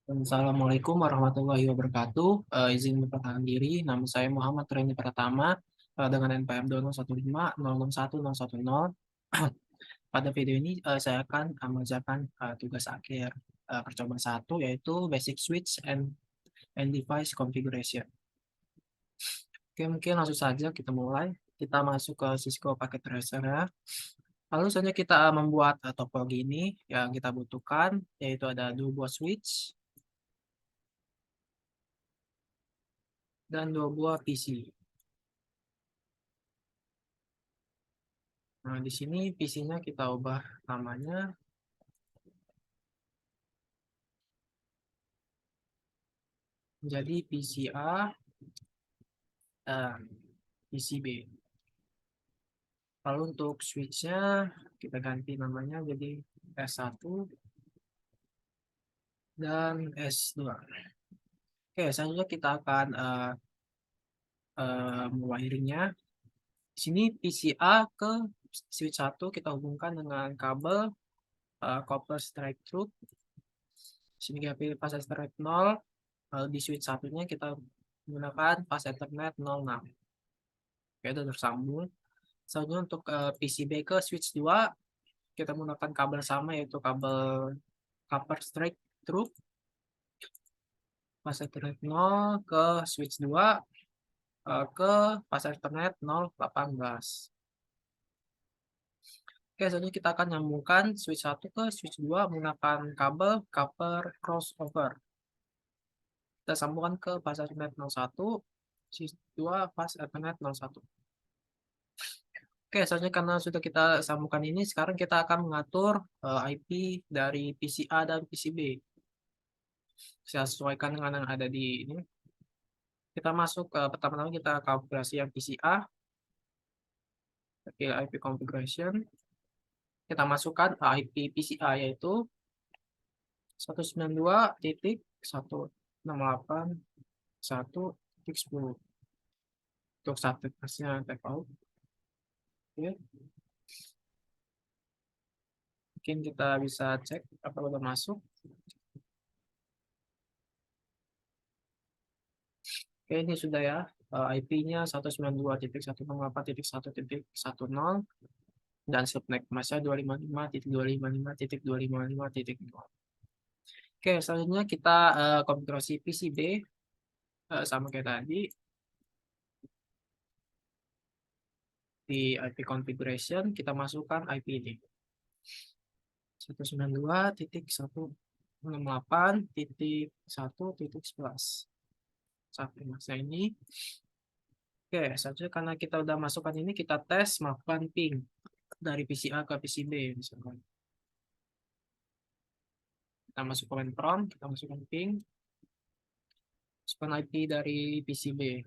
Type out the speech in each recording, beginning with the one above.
Assalamualaikum warahmatullahi wabarakatuh. Izin memperkenalkan diri, nama saya Muhammad Reni Pratama dengan NPM 201506110. Pada video ini saya akan mengerjakan tugas akhir percobaan satu yaitu Basic Switch and Device Configuration. Oke, mungkin langsung saja kita mulai. Kita masuk ke Cisco Packet Tracer ya. Lalu saja kita membuat topologi ini yang kita butuhkan yaitu ada dua buah switch dan dua buah PC. Nah, di sini PC-nya kita ubah namanya menjadi PCA dan PCB. Lalu untuk switch-nya kita ganti namanya jadi S1 dan S2. Oke, selanjutnya kita akan wiringnya. Di sini PCA ke switch 1 kita hubungkan dengan kabel copper straight through. Di sini kita pilih fase straight 0. Lalu di switch satunya kita menggunakan fase Ethernet 06. Oke, itu tersambung. Selanjutnya untuk PCB ke switch 2 kita menggunakan kabel sama yaitu kabel copper straight through fase Ethernet 0 ke switch 2 ke fase Ethernet 018. Oke, selanjutnya kita akan nyambungkan switch 1 ke switch 2 menggunakan kabel copper crossover. Kita sambungkan ke fase Ethernet 01, switch 2 fase Ethernet 01. Oke, selanjutnya karena sudah kita sambungkan ini, sekarang kita akan mengatur IP dari PCA dan PCB. Saya sesuaikan dengan yang ada di ini. Kita masuk ke pertama-tama kita kalkulasi yang PCA, pilih IP configuration. Kita masukkan IP PCA yaitu 192.168.1.10. Untuk statusnya tap out. Oke. Mungkin kita bisa cek apa sudah masuk. Oke, ini sudah ya. IP-nya 192.168.1.10 dan subnet masa 255.255.255.0. Oke, selanjutnya kita konfigurasi PCB sama kayak tadi di IP configuration kita masukkan IP ini 192.168.1.11 sampai masa ini. Oke, selanjutnya karena kita udah masukkan ini kita tes melakukan ping dari PCA ke PCB misalkan. Kita masuk command prompt, kita masukkan ping, masukkan IP dari PCB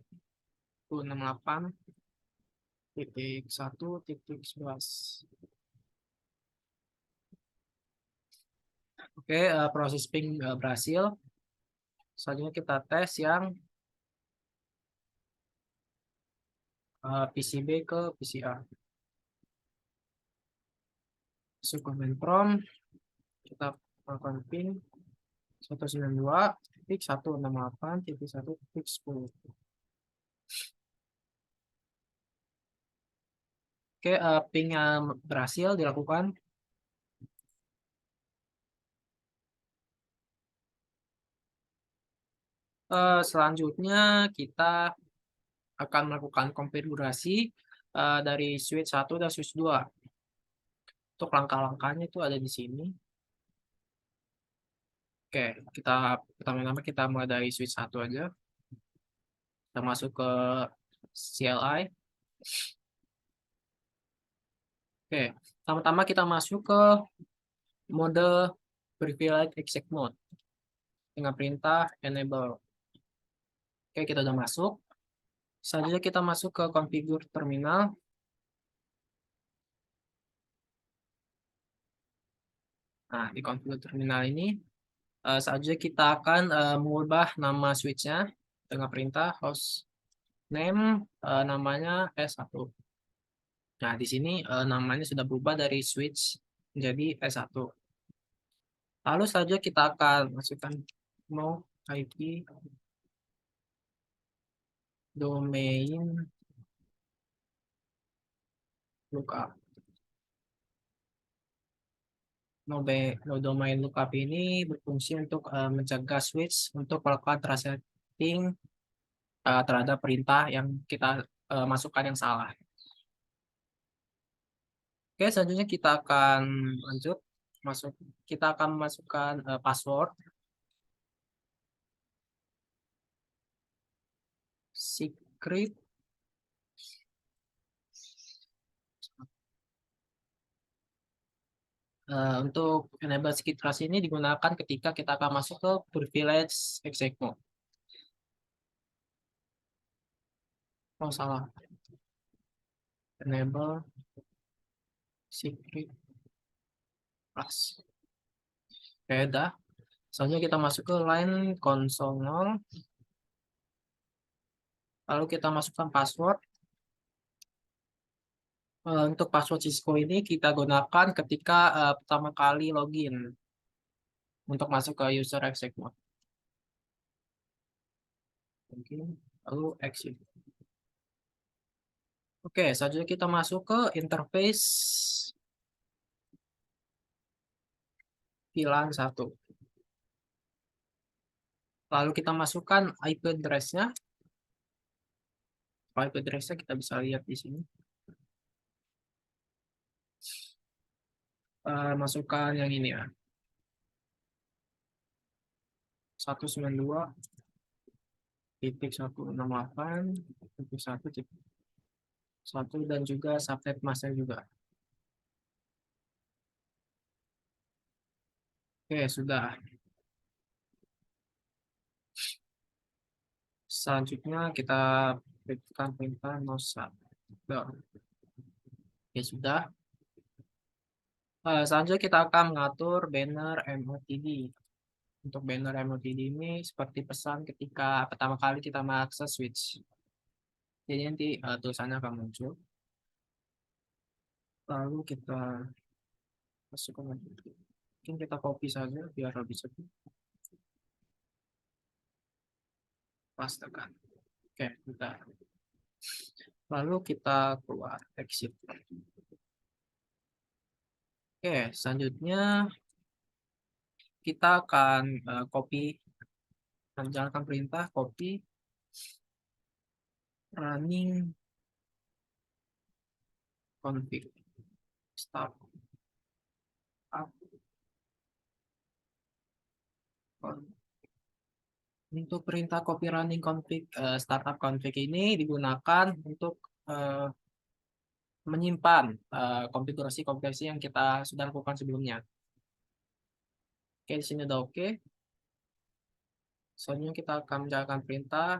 168.1.11. Oke, proses ping berhasil. Selanjutnya kita tes yang PCB ke PCA. Masuk command prompt, kita lakukan ping 192.168.1.10. Oke, ping yang berhasil dilakukan. Selanjutnya kita akan melakukan konfigurasi dari switch 1 dan switch 2. Untuk langkah-langkahnya itu ada di sini. Oke, kita pertama-tama kita mulai dari switch 1 aja. Kita masuk ke CLI. Oke, pertama-tama kita masuk ke mode privilege exec mode dengan perintah enable. Oke, kita udah masuk. Selanjutnya kita masuk ke configure terminal. Nah, di configure terminal ini selanjutnya kita akan mengubah nama switch-nya dengan perintah host name namanya S1. Nah, di sini namanya sudah berubah dari switch menjadi S1. Lalu selanjutnya kita akan masukkan no IP domain lookup. No domain lookup ini berfungsi untuk mencegah switch untuk melakukan transetting terhadap perintah yang kita masukkan yang salah. Oke, selanjutnya kita akan lanjut masuk. Kita akan masukkan password secret. Untuk enable secret trust ini digunakan ketika kita akan masuk ke privilege exec mode. Oh, salah. Enable secret trust. Oke, dah. Selanjutnya kita masuk ke line console 0. Lalu kita masukkan password. Untuk password Cisco ini kita gunakan ketika pertama kali login untuk masuk ke user exec mode. Login, lalu exit. Oke, selanjutnya kita masuk ke interface VLAN 1. Lalu kita masukkan IP address-nya. IP address-nya kita bisa lihat di sini. Masukkan yang ini ya. 192.168.1.1 dan juga subnet masknya juga. Oke, sudah. Selanjutnya kita berikan perintah no sub. Oke, sudah. Selanjutnya kita akan mengatur banner MOTD. Untuk banner MOTD ini seperti pesan ketika pertama kali kita mengakses switch. Jadi nanti tulisannya akan muncul. Lalu kita masukkan lagi. Mungkin kita copy saja biar lebih cepat. Pastekan. Oke, kita. Lalu kita keluar exit. Oke, selanjutnya kita akan copy, menjalankan perintah copy running config start up. Untuk perintah copy running config startup config ini digunakan untuk menyimpan konfigurasi-konfigurasi yang kita sudah lakukan sebelumnya. Oke, di sini udah oke. Selanjutnya kita akan menjalankan perintah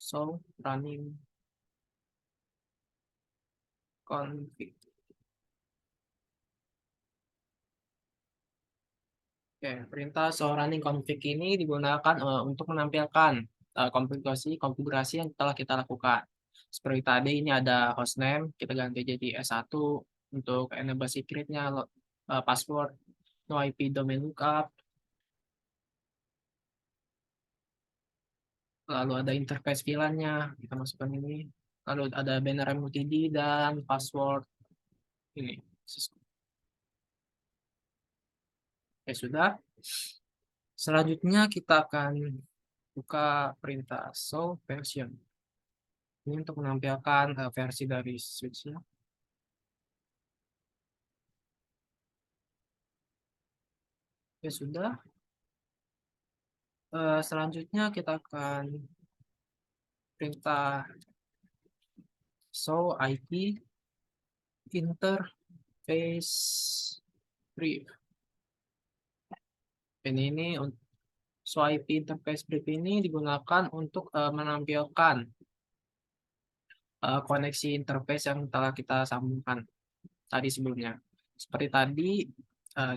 show running config. Oke, perintah show running config ini digunakan untuk menampilkan konfigurasi yang telah kita lakukan. Seperti tadi ini ada hostname, kita ganti jadi S1 untuk enable secretnya, password, no IP domain lookup. Lalu ada interface VLAN-nya, kita masukkan ini. Lalu ada banner MOTD dan password ini. Oke, sudah. Selanjutnya kita akan buka perintah show version. Ini untuk menampilkan versi dari switch-nya. Oke, sudah. Selanjutnya kita akan perintah show IP interface brief. Ini show IP interface brief ini digunakan untuk menampilkan koneksi interface yang telah kita sambungkan tadi sebelumnya. Seperti tadi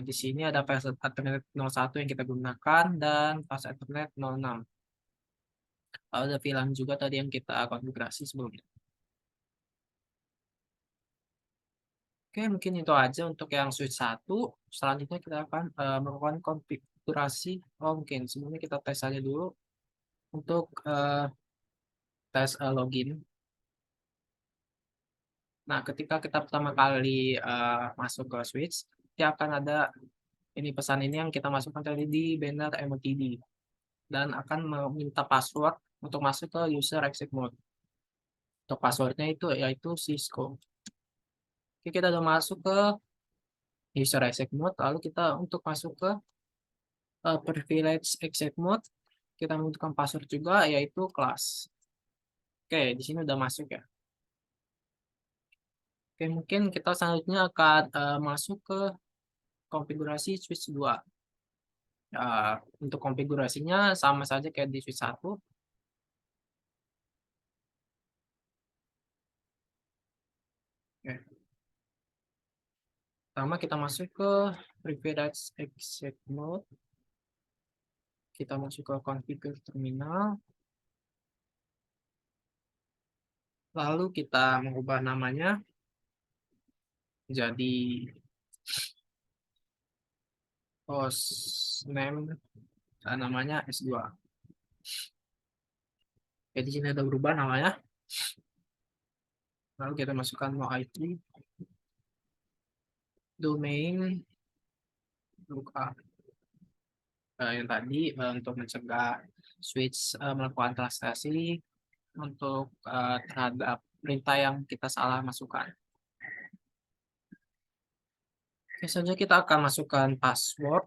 di sini ada file Ethernet 01 yang kita gunakan dan file Ethernet 06. Ada VLAN juga tadi yang kita konfigurasi sebelumnya. Oke, mungkin itu aja untuk yang switch satu. Selanjutnya kita akan melakukan konfigurasi. Oh, mungkin sebelumnya kita tes aja dulu untuk tes login. Nah, ketika kita pertama kali masuk ke switch, dia akan ada ini pesan ini yang kita masukkan tadi di banner MOTD dan akan meminta password untuk masuk ke user exit mode. Untuk passwordnya itu yaitu Cisco. Oke, kita udah masuk ke user exit mode, lalu kita untuk masuk ke privilege exit mode, kita membutuhkan password juga yaitu kelas. Oke, di sini udah masuk ya. Oke, mungkin kita selanjutnya akan masuk ke konfigurasi switch 2. Untuk konfigurasinya sama saja kayak di switch 1. Oke. Pertama kita masuk ke privilege exit mode. Kita masuk ke configure terminal. Lalu kita mengubah namanya jadi host name dan namanya S2. Jadi sini ada berubah namanya. Lalu kita masukkan no IP, domain, lookup. Yang tadi untuk mencegah switch melakukan transaksi untuk terhadap perintah yang kita salah masukkan. Oke, saja kita akan masukkan password.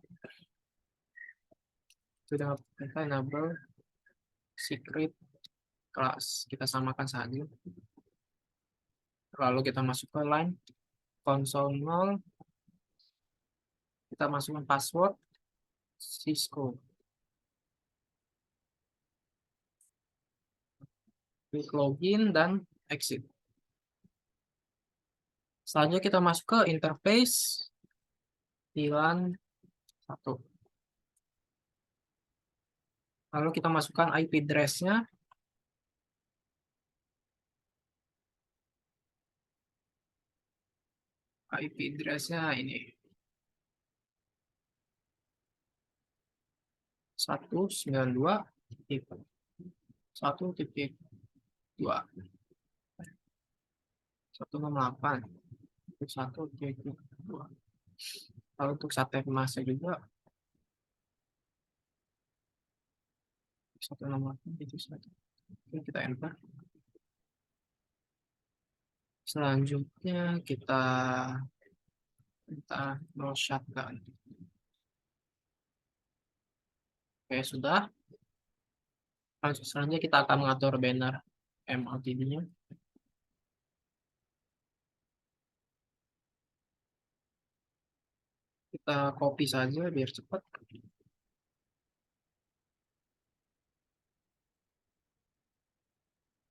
Sudah kita enable secret class. Kita samakan saja. Lalu kita masuk ke line console 0. Kita masukkan password Cisco. Klik login dan exit. Selanjutnya kita masuk ke interface di LAN 1. Lalu kita masukkan IP address-nya. IP address-nya ini 192.1.2 168.1.2. Lalu untuk sate emasnya juga 168.1. Oke, kita enter. Selanjutnya kita no shutdown. Oke, sudah. Selanjutnya kita akan mengatur banner MOTD-nya. Kita copy saja biar cepat.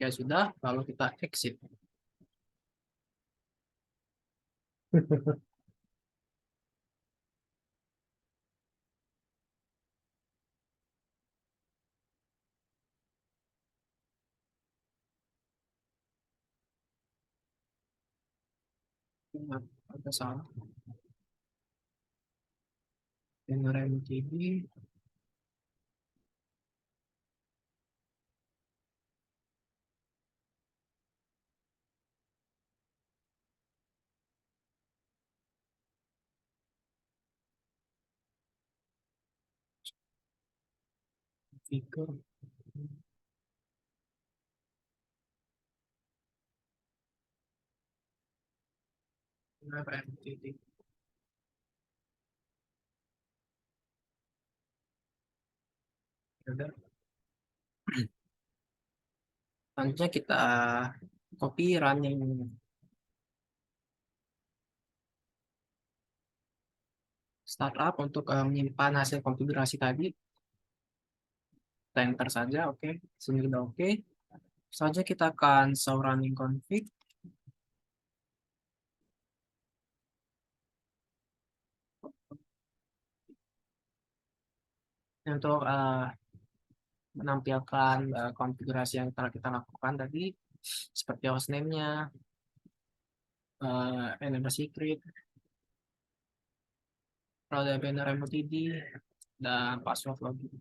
Ya sudah, lalu kita exit. Ada salah. Banner MOTD. Figure. Banner MOTD. Udah. Selanjutnya kita copy running startup untuk menyimpan hasil konfigurasi tadi. Kita enter saja, oke. Sini udah oke. Selanjutnya kita akan show running config. Untuk menampilkan konfigurasi yang telah kita lakukan tadi, seperti hostname-nya, Enable secret, Prada banner MOTD, dan password login.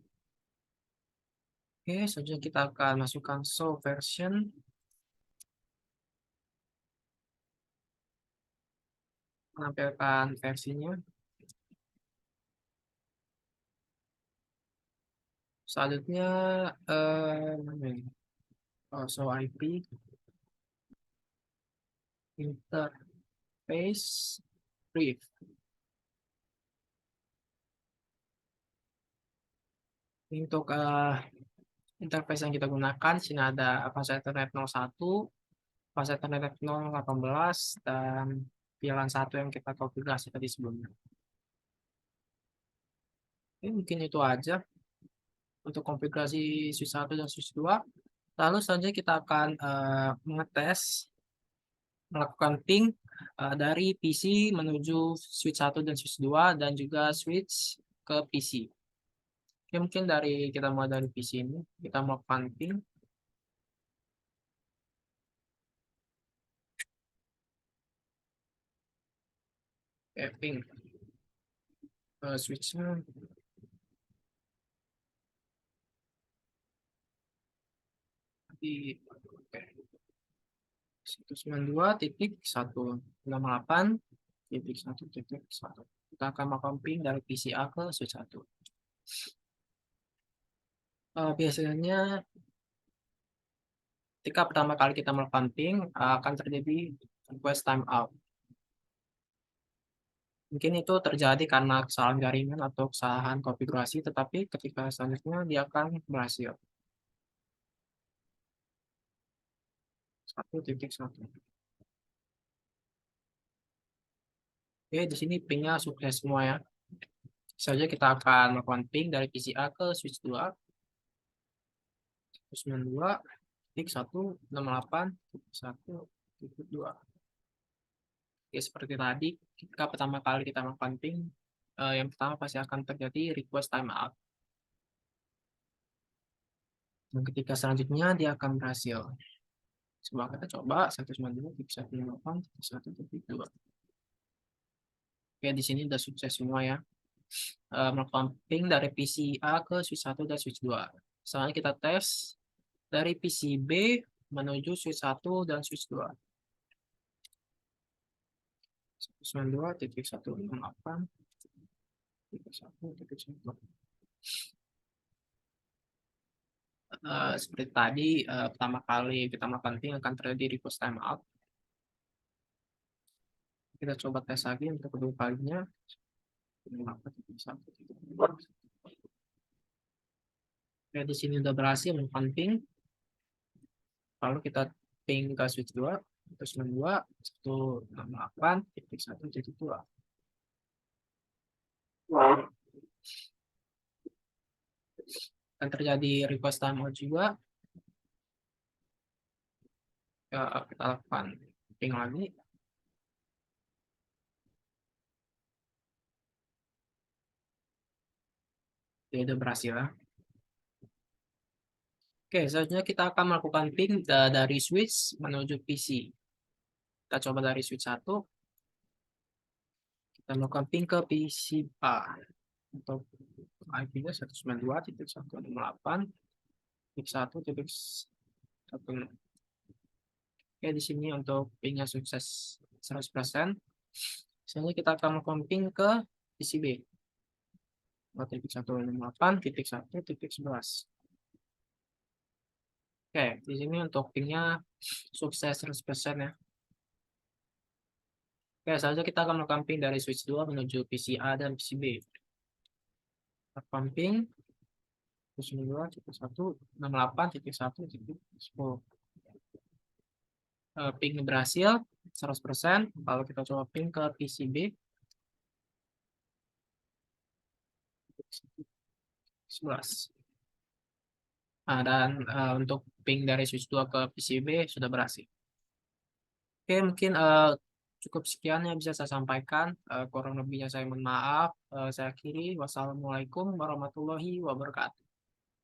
Oke, selanjutnya kita akan masukkan show version, menampilkan versinya. Selanjutnya mana ini? Show IP, interface, brief. Untuk interface yang kita gunakan, sini ada fase Ethernet 01, fase Ethernet 018, dan VLAN 1 yang kita konfigurasi tadi sebelumnya. Oke, mungkin itu aja untuk konfigurasi switch 1 dan switch 2. Lalu selanjutnya kita akan melakukan ping dari PC menuju switch 1 dan switch 2 dan juga switch ke PC. Oke, mungkin kita mulai dari PC ini, kita melakukan ping. Ping switchnya di 192.168.1.1. Kita akan melakukan ping dari PC A ke switch 1. Biasanya ketika pertama kali kita melakukan ping akan terjadi request timeout. Mungkin itu terjadi karena kesalahan jaringan atau kesalahan konfigurasi, tetapi ketika selanjutnya dia akan berhasil. 1.1. Oke, di sini pingnya sukses semua ya. Saja kita akan melakukan ping dari PC A ke switch 2. 192.168.1.2. Oke, seperti tadi, ketika pertama kali kita melakukan ping, yang pertama pasti akan terjadi request timeout. Dan ketika selanjutnya dia akan berhasil. Coba kita coba 192.168.1.2. Oke, di sini sudah sukses semua ya. Melakukan ping dari PC A ke switch 1 dan switch 2. Selanjutnya kita tes dari PC B menuju switch 1 dan switch 2. 192.168.1.1. Seperti tadi, pertama kali kita melakukan ping akan terjadi request timeout. Kita coba tes lagi untuk kedua kalinya. Ya, di sini udah berhasil melakukan ping. Lalu kita ping ke switch 2, terus 168.1.2. Dan terjadi request timeout juga. Ya, kita lakukan ping lagi. Ya, udah berhasil ya. Oke, selanjutnya kita akan melakukan ping dari switch menuju PC. Kita coba dari switch 1. Kita melakukan ping ke PC A. Untuk IP-nya 192.168.1.1. Oke, di sini untuk ping-nya sukses 100%. Selanjutnya kita akan melakukan ping ke PCB. 1.168.1.11. Oke, di sini untuk ping-nya sukses 100% ya. Oke, selanjutnya kita akan melakukan ping dari switch 2 menuju PC A dan PCB. Melakukan ping 1.168.1.10. Ping berhasil 100%. Kalau kita coba ping ke PCB 11. Nah, dan untuk ping dari switch 2 ke PCB sudah berhasil. Oke, mungkin cukup sekian yang bisa saya sampaikan. Kurang lebihnya saya mohon maaf. Saya akhiri. Wassalamualaikum warahmatullahi wabarakatuh.